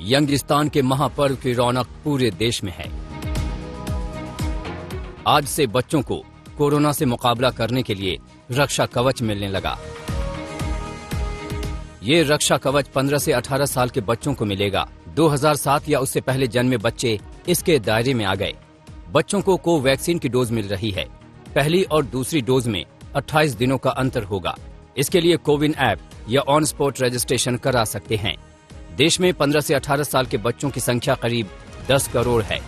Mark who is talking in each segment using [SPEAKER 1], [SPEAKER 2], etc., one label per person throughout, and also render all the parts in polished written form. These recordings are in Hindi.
[SPEAKER 1] यंगिस्तान के महापर्व की रौनक पूरे देश में है। आज से बच्चों को कोरोना से मुकाबला करने के लिए रक्षा कवच मिलने लगा। ये रक्षा कवच 15 से 18 साल के बच्चों को मिलेगा। 2007 या उससे पहले जन्मे बच्चे इसके दायरे में आ गए। बच्चों को कोवैक्सीन की डोज मिल रही है। पहली और दूसरी डोज में 28 दिनों का अंतर होगा। इसके लिए कोविन ऐप या ऑन स्पॉट रजिस्ट्रेशन करा सकते हैं। देश में 15 से 18 साल के बच्चों की संख्या करीब 10 करोड़ है।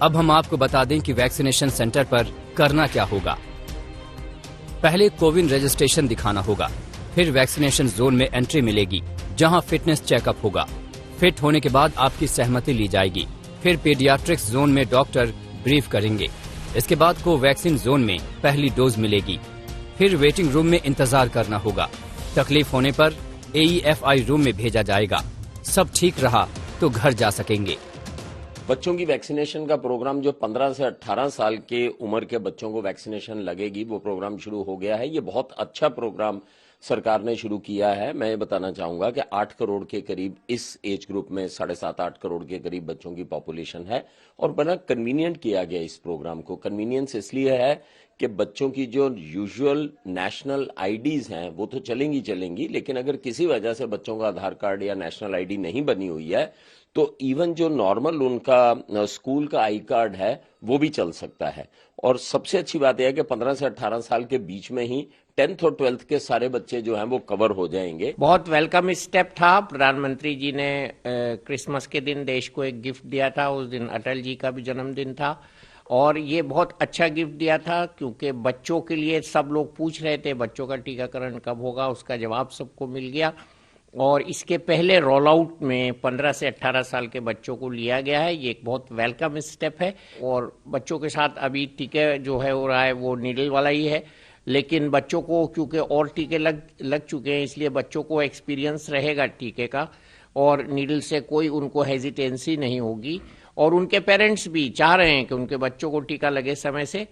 [SPEAKER 1] अब हम आपको बता दें कि वैक्सीनेशन सेंटर पर करना क्या होगा। पहले कोविन रजिस्ट्रेशन दिखाना होगा, फिर वैक्सीनेशन जोन में एंट्री मिलेगी, जहां फिटनेस चेकअप होगा। फिट होने के बाद आपकी सहमति ली जाएगी। फिर पीडियाट्रिक्स जोन में डॉक्टर ब्रीफ करेंगे। इसके बाद कोवैक्सीन जोन में पहली डोज मिलेगी। फिर वेटिंग रूम में इंतजार करना होगा। तकलीफ होने पर AEFI रूम में भेजा जाएगा। सब ठीक रहा तो घर जा सकेंगे।
[SPEAKER 2] बच्चों की वैक्सीनेशन का प्रोग्राम जो 15 से 18 साल के उम्र के बच्चों को वैक्सीनेशन लगेगी, वो प्रोग्राम शुरू हो गया है। ये बहुत अच्छा प्रोग्राम सरकार ने शुरू किया है। मैं ये बताना चाहूंगा कि 8 करोड़ के करीब इस एज ग्रुप में 7.5-8 करोड़ के करीब बच्चों की पॉपुलेशन है और बड़ा कन्वीनियंट किया गया इस प्रोग्राम को। कन्वीनियंस इसलिए है कि बच्चों की जो यूजुअल नेशनल आईडीज हैं वो तो चलेंगी, लेकिन अगर किसी वजह से बच्चों का आधार कार्ड या नेशनल आईडी नहीं बनी हुई है तो इवन जो नॉर्मल उनका स्कूल का आई कार्ड है वो भी चल सकता है। और सबसे अच्छी बात यह है कि 15 से 18 साल के बीच में ही 10th और 12th के सारे बच्चे जो हैं वो कवर हो जाएंगे।
[SPEAKER 3] बहुत वेलकम स्टेप था। प्रधानमंत्री जी ने क्रिसमस के दिन देश को एक गिफ्ट दिया था। उस दिन अटल जी का भी जन्मदिन था और ये बहुत अच्छा गिफ्ट दिया था, क्योंकि बच्चों के लिए सब लोग पूछ रहे थे बच्चों का टीकाकरण कब होगा। उसका जवाब सबको मिल गया और इसके पहले रोल आउट में 15 से 18 साल के बच्चों को लिया गया है। ये एक बहुत वेलकम स्टेप है और बच्चों के साथ अभी टीके जो है हो रहा है वो नीडल वाला ही है, लेकिन बच्चों को क्योंकि और टीके लग चुके हैं इसलिए बच्चों को एक्सपीरियंस रहेगा टीके का और नीडल से कोई उनको हेजिटेंसी नहीं होगी और उनके पेरेंट्स भी चाह रहे हैं कि उनके बच्चों को टीका लगे समय से।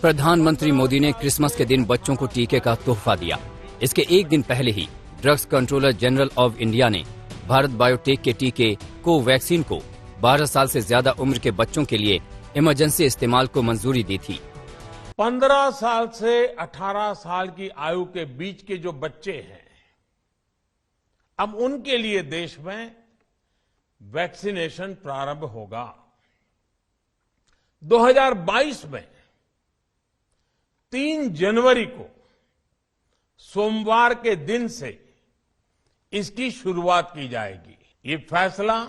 [SPEAKER 1] प्रधानमंत्री मोदी ने क्रिसमस के दिन बच्चों को टीके का तोहफा दिया। इसके एक दिन पहले ही drugs controller general of India ने भारत बायोटेक के टीके कोवैक्सीन को 12 साल से ज्यादा उम्र के बच्चों के लिए इमरजेंसी इस्तेमाल को मंजूरी दी थी।
[SPEAKER 4] 15 साल से 18 साल की आयु के बीच के जो बच्चे हैं, अब उनके लिए देश में वैक्सीनेशन प्रारंभ होगा। 2022 में 3 जनवरी को सोमवार के दिन से इसकी शुरुआत की जाएगी। ये फैसला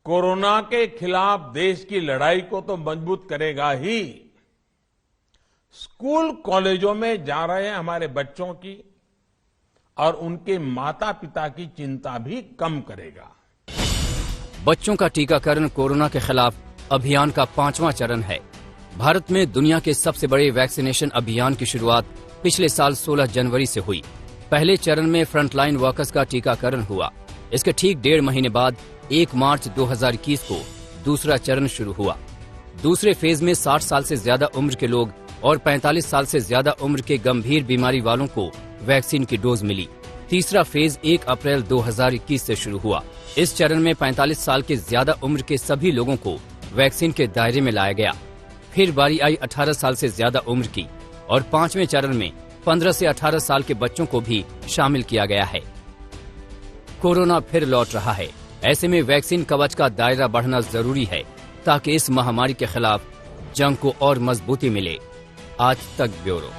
[SPEAKER 4] कोरोना के खिलाफ देश की लड़ाई को तो मजबूत करेगा ही, स्कूल कॉलेजों में जा रहे हमारे बच्चों की और उनके माता पिता की चिंता भी कम करेगा।
[SPEAKER 1] बच्चों का टीकाकरण कोरोना के खिलाफ अभियान का 5वां चरण है। भारत में दुनिया के सबसे बड़े वैक्सीनेशन अभियान की शुरुआत पिछले साल 16 जनवरी से हुई। पहले चरण में फ्रंटलाइन वर्कर्स का टीकाकरण हुआ। इसके ठीक 1.5 महीने बाद 1 मार्च 2021 को दूसरा चरण शुरू हुआ। दूसरे फेज में 60 साल से ज्यादा उम्र के लोग और 45 साल से ज्यादा उम्र के गंभीर बीमारी वालों को वैक्सीन की डोज मिली। तीसरा फेज 1 अप्रैल 2021 से शुरू हुआ। इस चरण में 45 साल के ज्यादा उम्र के सभी लोगों को वैक्सीन के दायरे में लाया गया। फिर बारी आई 18 साल से ज्यादा उम्र की और 5वें चरण में 15 से 18 साल के बच्चों को भी शामिल किया गया है। कोरोना फिर लौट रहा है। ऐसे में वैक्सीन कवच का दायरा बढ़ना जरूरी है ताकि इस महामारी के खिलाफ जंग को और मजबूती मिले। आज तक ब्यूरो।